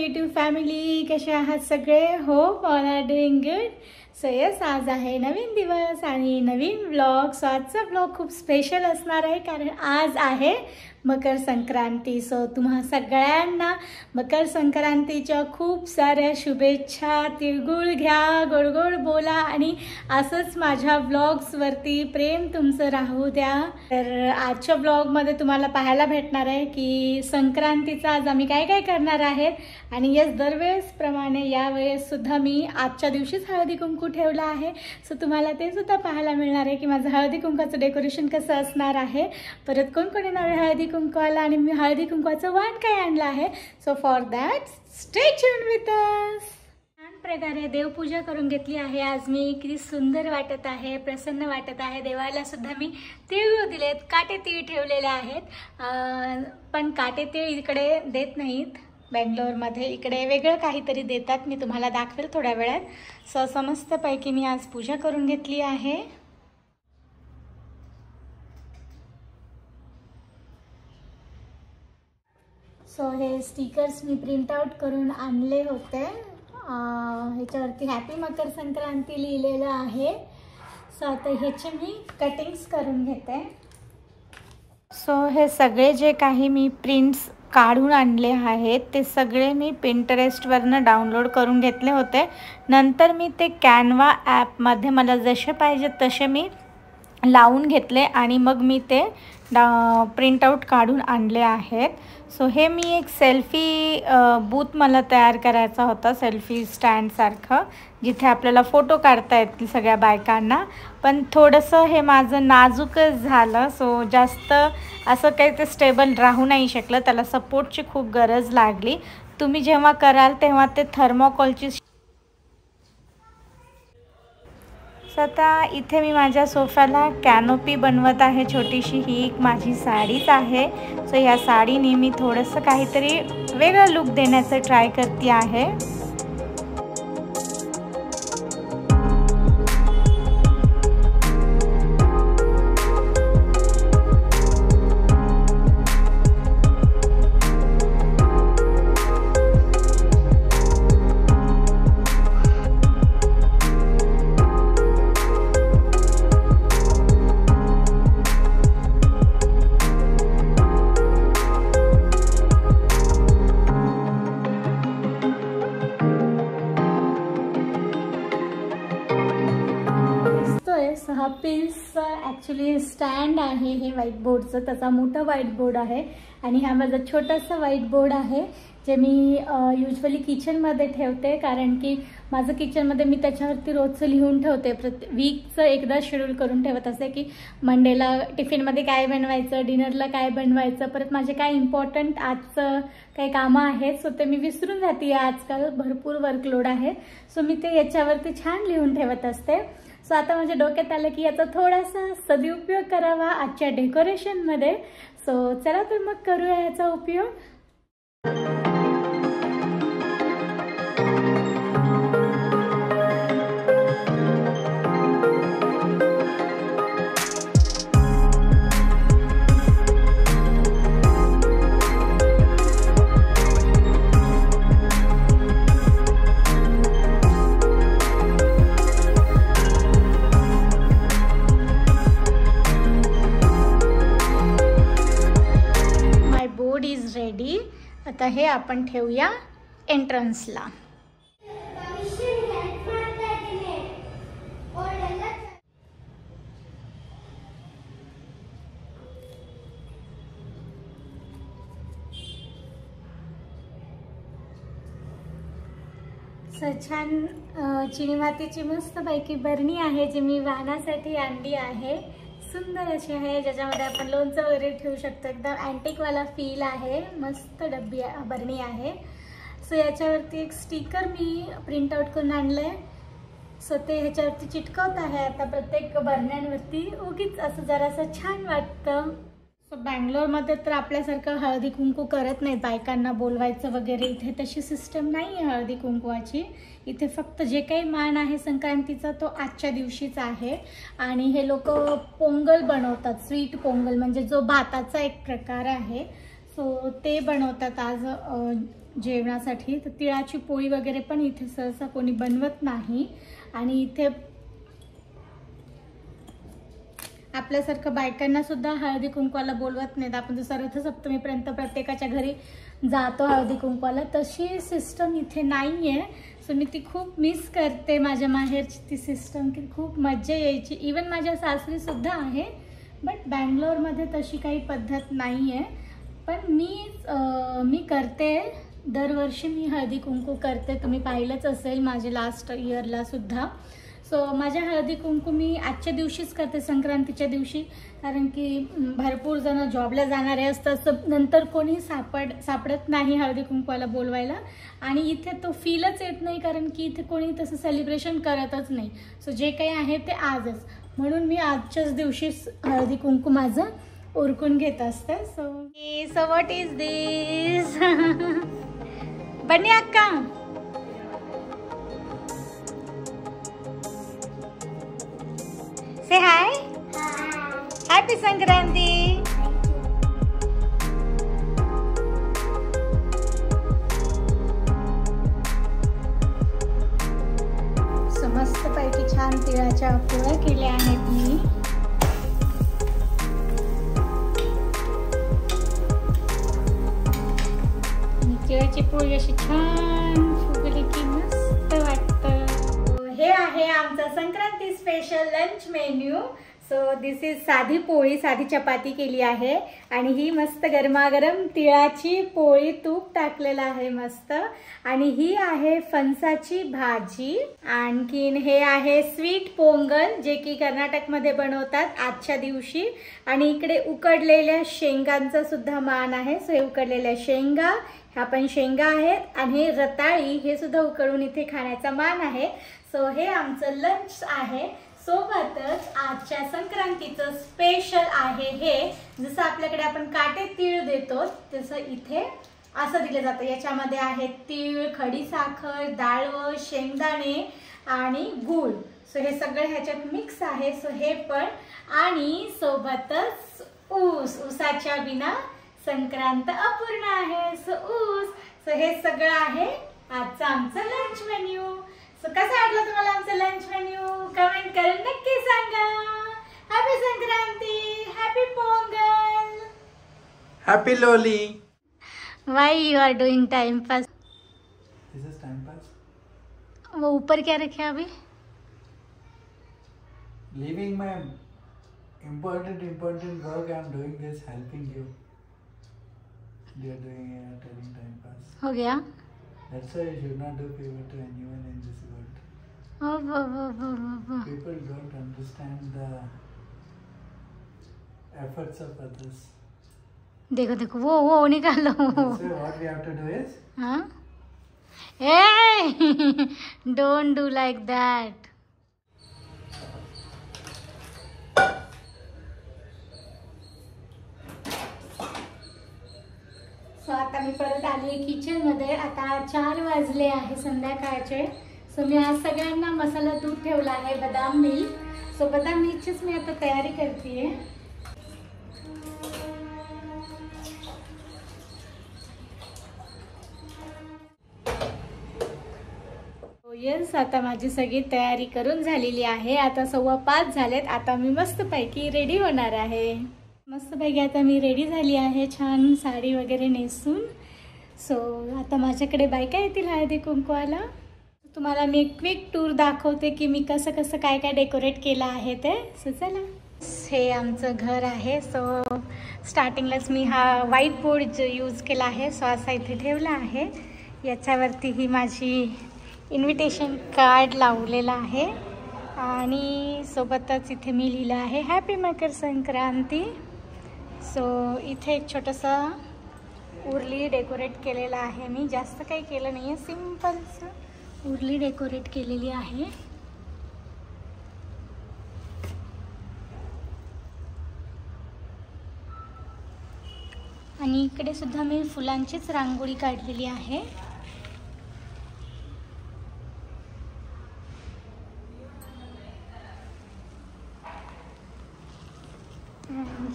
YouTube family, कसे आहात सगळे? Hope all are doing good. So yes, आज आहे नवीन दिवस आणि नवीन व्लॉग. सो आजचा व्लॉग खूप स्पेशल असणार आहे कारण आज आहे मकर संक्रांती. सो तुम्हा सगळ्यांना मकर संक्रांतीच्या खूप साऱ्या शुभेच्छा. तिळगुळ घ्या, गोड गोड बोला आणि असंच माझ्या व्लॉग्सवरती प्रेम तुमचं राहू द्या. तर आजच्या व्लॉगमध्ये तुम्हाला पाहायला भेटणार आहे की संक्रांतीचा आज आम्ही काय काय करणार आहेत. आणि यस, दरवेळेसप्रमाणे यावेळेससुद्धा मी आजच्या दिवशीच हळदी कुंकू ठेवला आहे. सो तुम्हाला ते सुद्धा पाहायला मिळणार आहे की माझं हळदी कुंकाचं डेकोरेशन कसं असणार आहे. परत कोण कोण येणार आहे हळदी कुंकवाला आणि मी हळदी कुंकवाचं वाण काय आणलं आहे. So for that stay tuned with us. छान प्रकारे देवपूजा करून घेतली आहे आज मी. किती सुंदर वाटत आहे, प्रसन्न वाटत आहे. देवाला सुद्धा मी तिळगुळ दिलेत, काटे तीळ ठेवलेले आहेत. पण काटे तीळ इकडे देत नाहीत बेंगलोरमध्ये, इकडे वेगळं काहीतरी देतात. मी तुम्हाला दाखवेल थोड्या वेळात. सो समस्तपैकी मी आज पूजा करून घेतली आहे. सो हे स्टिकर्स मी प्रिंट आउट करून आणले होते. ह्याच्यावरती हॅपी मकर संक्रांती लिहिलेलं आहे. सो आता ह्याचे मी कटिंग्स करून घेते. सो हे सगळे जे काही मी प्रिंट्स काढून आणले आहेत ते सगळे मी पिंटरेस्टवरनं डाउनलोड करून घेतले होते. नंतर मी ते कॅनवा ॲपमध्ये मला जसे पाहिजे तसे मी लावून घेतले आणि मग मी ते प्रिंटआउट काढून आणले आहेत. सो हे मी एक सेल्फी बूथ मला तयार करायचा होता, सेल्फी स्टँडसारखं, जिथे आपल्याला फोटो काढता येतील सगळ्या बायकांना. पण थोडंसं हे माझं नाजूकच झालं. सो जास्त असं काही ते स्टेबल राहू नाही शकलं, त्याला सपोर्टची खूप गरज लागली. तुम्ही जेव्हा कराल तेव्हा ते थर्मोकॉलची. सो आता इथे मी माझ्या सोफ्याला कॅनोपी बनवत आहे छोटीशी. ही एक माझी साडीच आहे. सो या साडीने मी थोडंसं काहीतरी वेगळं लुक देण्याचं ट्राय करते आहे. हा पिन्सचा ॲक्च्युली स्टँड आहे हे व्हाईट बोर्डचं. त्याचा मोठा व्हाईट बोर्ड आहे आणि हा माझा छोटासा व्हाईट बोर्ड आहे जे मी युजली किचनमध्ये ठेवते. कारण की माझं किचनमध्ये मी त्याच्यावरती रोजचं लिहून ठेवते. वीकचं एकदा शेड्यूल करून ठेवत असते की मंडेला टिफिनमध्ये काय बनवायचं, डिनरला काय बनवायचं, परत माझे काय इम्पॉर्टंट आजचं काही कामं आहेत. सो ते मी विसरून जाते. आजकाल भरपूर वर्कलोड आहे. सो मी ते याच्यावरती छान लिहून ठेवत असते. सो आता माझ्या डोक्यात आलं की याचा थोडासा सदुपयोग करावा आजच्या डेकोरेशनमध्ये. सो चला तर मग करूया याचा उपयोग. रेडी. आता हे आपण ठेवूया एंट्रन्सला. छान चिनी मातीची मस्तपैकी बरणी आहे जी मी वाहनासाठी आणली आहे. सुंदर अशी आहे ज्याच्यामध्ये आपण लोणचं वगैरे ठेवू शकतो. एकदम अँटिकवाला फील आहे. मस्त डब्बी बरणी आहे. सो याच्यावरती एक स्टिकर मी प्रिंट आउट करून आणलं आहे. सो ते ह्याच्यावरती चिटकवत आहे आता प्रत्येक बरण्यांवरती. उगीच असं जरासं छान वाटतं. सो बँगलोरमध्ये तर आपल्यासारखं हळदी कुंकू करत नाहीत, बायकांना बोलवायचं वगैरे. इथे तशी सिस्टम नाही आहे हळदी कुंकवाची. इथे फक्त जे काही मान आहे संक्रांतीचा तो आजच्या दिवशीच आहे. आणि हे लोक पोंगल बनवतात, स्वीट पोंगल, म्हणजे जो भाताचा एक प्रकार आहे. सो ते बनवतात आज जेवणासाठी. तर तिळाची पोळी वगैरे पण इथे सहसा कोणी बनवत नाही. आणि इथे आपल्यासारखं बायकांना सुद्धा हळदी कुंकवाला बोलवत नाहीत. आपण जसं रथसप्तमीपर्यंत प्रत्येकाच्या घरी जातो हळदी कुंकवाला, तशी सिस्टम इथे नाही आहे. सो मी ती खूप मिस करते, माझ्या माहेरची ती सिस्टम, की खूप मज्जा यायची. इवन माझ्या सासरीसुद्धा आहे, बट बँगलोरमध्ये तशी काही पद्धत नाही आहे. पण मी करते, दरवर्षी मी हळदी कुंकू करते. तुम्ही पाहिलंच असेल माझे लास्ट इयरला सुद्धा. सो माझ्या हळदी कुंकू मी आजच्या दिवशीच करते, संक्रांतीच्या दिवशी, कारण की भरपूर जण जॉबला जाणारे असतात. सो नंतर कोणी सापडत नाही हळदी कुंकवाला बोलवायला. आणि इथे तो फीलच येत नाही, कारण की इथे कोणी तसं सेलिब्रेशन करतच नाही. सो जे काही आहे ते आजच, म्हणून मी आजच्याच दिवशी हळदी कुंकू माझं उरकून घेत असते. सो व्हॉट इज दिस? बन्नी अक्का, say hi. Happy Sankranti. So मस्त पैकी छान तिळाच्या पोळ्या केल्या आहेत मी. तिळाची पोळी अशी छान फुगली की मस्त वाटतं. हे आहे आमचा Sankranti special lunch menu. So this is साधी पोळी, साधी चपाती केली आहे. आणि ही मस्त गरमागरम तिळाची पोळी, तूप टाकलेलं आहे मस्त. आणि ही आहे फणसाची भाजी. आणखीन हे आहे स्वीट पोंगल, जे की कर्नाटकमध्ये बनवतात आजच्या दिवशी. आणि इकडे उकडलेल्या शेंगांचा सुद्धा मान आहे. सो हे उकडलेल्या शेंगा, ह्या पण शेंगा आहेत. आणि रताळी, हे सुद्धा उकडून इथे खाण्याचा मान आहे. सो हे आमचं लंच आहे. सोबतच आजच्या संक्रांतीचं स्पेशल आहे हे, जसं आपल्याकडे आपण काटे तीळ देतो तसं इथे असं दिलं जातं. याच्यामध्ये आहे तीळ, खडीसाखर, डाळव, शेंगदाणे आणि गूळ. सो हे सगळं ह्याच्यात मिक्स आहे. सो हे पण, आणि सोबतच ऊस, ऊसाच्या बिना संक्रांत अपूर्ण आहे. सो ऊस. सो हे सगळं आहे आजचं आमचं लंच मेन्यू. सो कसं वाटलं तुम्हाला आमचं लंच मेन्यू? कमेंट करून नक्की सांगा. Happy Sankranti, happy Pongal, happy Lohri. Why you are doing time pass? This is time pass. वो ऊपर क्या रखे अभी? Leaving my important work, I am doing this, helping you. You are doing telling time pass. हो गया. That's why you should not do favor to anyone in this world. Oh. People don't understand the efforts of others. देखो वो निकालो. That's why what we have to do is, हाँ? Hey, don't do like that. So आता मी परत आली किचनमध्ये. आता 4 वाजले आहे संध्याकाळचे. सो मी आज सगळ्यांना मसाला दूध ठेवला आहे, बदाम मिल्क. सो बदाम मिल्कचीच मी आता तयारी करते. येस, आता माझी सगळी तयारी करून झालेली आहे. आता 5:15 झालेत. आता मी मस्तपैकी रेडी होणार आहे. मस्तपैकी आता मी रेडी झाली आहे, छान साडी वगैरे नेसून. सो आता माझ्याकडे बायका येतील हळदी कुंकवाला. तुम्हाला मी एक क्विक टूर दाखवते की मी कसं कसं काय काय डेकोरेट केलं आहे ते. सो चला. हे आमचं घर आहे. सो स्टार्टिंगलाच मी हा व्हाईट बोर्ड यूज केला आहे. सो असा इथे ठेवला आहे. याच्यावरती ही माझी इन्व्हिटेशन कार्ड लावलेला आहे. आणि सोबतच इथे मी लिहिलं आहे हॅपी मकर संक्रांती. सो इथे एक छोटंसं उरली डेकोरेट केलेलं आहे मी. जास्त काही केलं नाही आहे, सिम्पलचं उरली डेकोरेट केलेली आहे. आणि इकडे सुद्धा मी फुलांचीच रांगोळी काढलेली आहे.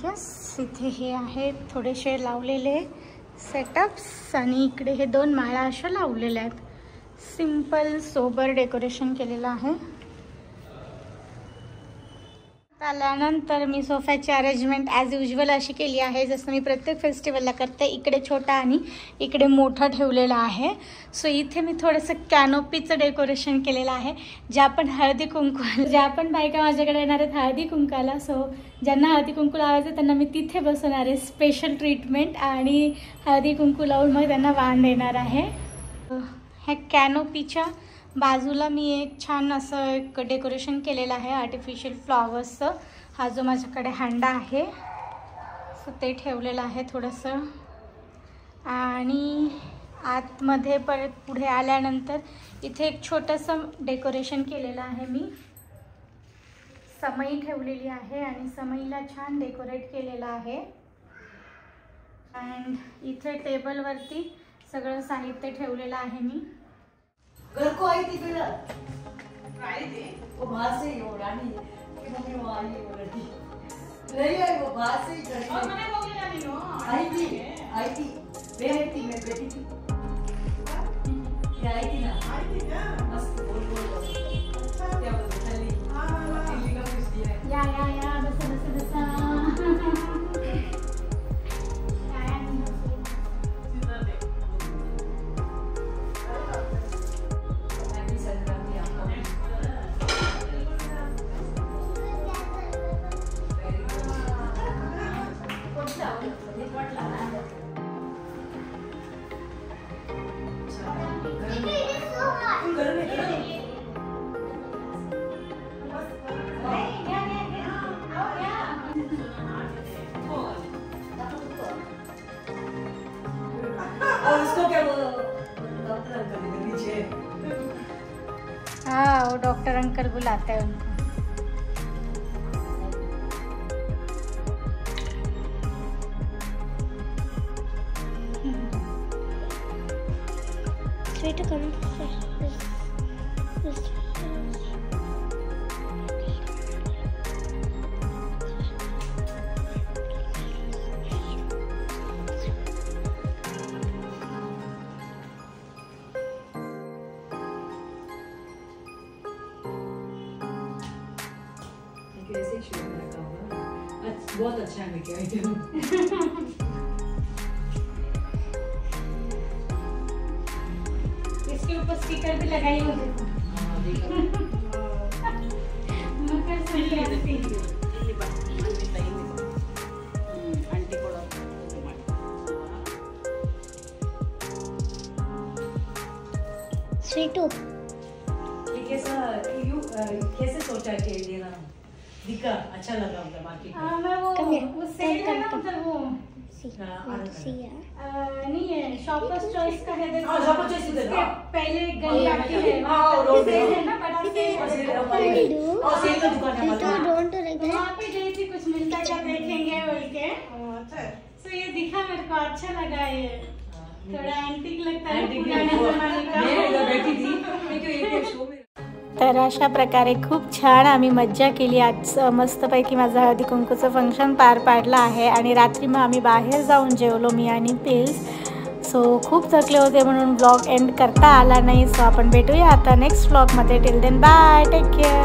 यस, इथे हे आहेत थोडेसे लावलेले सेटअप्स आणि इकडे हे 2 माळा अशा लावलेल्या आहेत. सिंपल सोबर डेकोरेशन केलेलं आहे. आल्यानंतर मी सोफ्याची अरेंजमेंट ॲज युजल अशी केली आहे जसं मी प्रत्येक फेस्टिवलला करते. इकडे छोटा आणि इकडे मोठा ठेवलेला आहे. सो इथे मी थोडंसं कॅनोपीचं डेकोरेशन केलेलं आहे. ज्या पण हळदी कुंकू ज्या पण बायका माझ्याकडे येणार आहेत हळदी कुंकाला, सो ज्यांना हळदी कुंकू लावायचं त्यांना मी तिथे बसवणार आहे. स्पेशल ट्रीटमेंट आणि हळदी कुंकू लावून मग त्यांना वाण देणार आहे. ह्या कॅनोपीच्या बाजूला मी एक छान असं एक डेकोरेशन केलेलं आहे आर्टिफिशियल फ्लॉवर्सचं. हा जो माझ्याकडे हंडा आहे सो ते ठेवलेलं आहे थोडंसं. आणि आतमध्ये परत पुढे आल्यानंतर इथे एक छोटंसं डेकोरेशन केलेलं आहे मी. समई ठेवलेली आहे आणि समईला छान डेकोरेट केलेलं आहे. अँड इथे टेबलवरती सगळं साहित्य ठेवलेलं आहे मी. घर को आई थी फिर आई थी वो बाहर से ही हो रानी कि मम्मी वो आई वो लड़की नहीं आई वो बाहर से ही घर और मैंने वो भी नहीं हो आई थी मैं बेटी थी ये आई थी ना मस्त बोल क्या बोलते चली दिल्ली का कुछ दिया या बस और उसको क्या वो डॉक्टर अंकल इधर नीचे हाँ वो डॉक्टर अंकल बुलाते हैं उनको. स्वीट करो कैसे शुरू लगा होगा. बहुत अच्छा है क्या आइटम. इसके ऊपर स्टिकर भी लगाई हो देखो. मकर संक्रांति स्वीटू कैसे सोचा कि देना दिखा अच्छा लगा मतलब बाकी. हाँ मैं वो सेल है ना उधर वो नहीं है शॉपर्स चॉइस का है देखो. हाँ शॉपर्स चॉइस इधर पहले गली आती है हाँ रोड सेल है ना बड़ा सेल. और सेल का दुकान है वहाँ पे गई थी कुछ मिलता क्या देखेंगे बोल के. तो ये दिखा मेरे को अच्छा लगा. ये थोड़ा एंटीक लगता है पुराने जमाने का. मैं इधर बैठी थी क्योंकि एक शो में. तर अशा प्रकारे खूप छान आम्ही मज्जा केली. आज मस्तपैकी माझं हळदी कुंकूचं फंक्शन पार पाडलं आहे आणि रात्री मग आम्ही बाहेर जाऊन जेवलो मी आणि पिल्स. सो खूप थकले होते म्हणून ब्लॉग एंड करता आला नाही. सो आपण भेटूया आता नेक्स्ट ब्लॉगमध्ये. Till then bye, take care.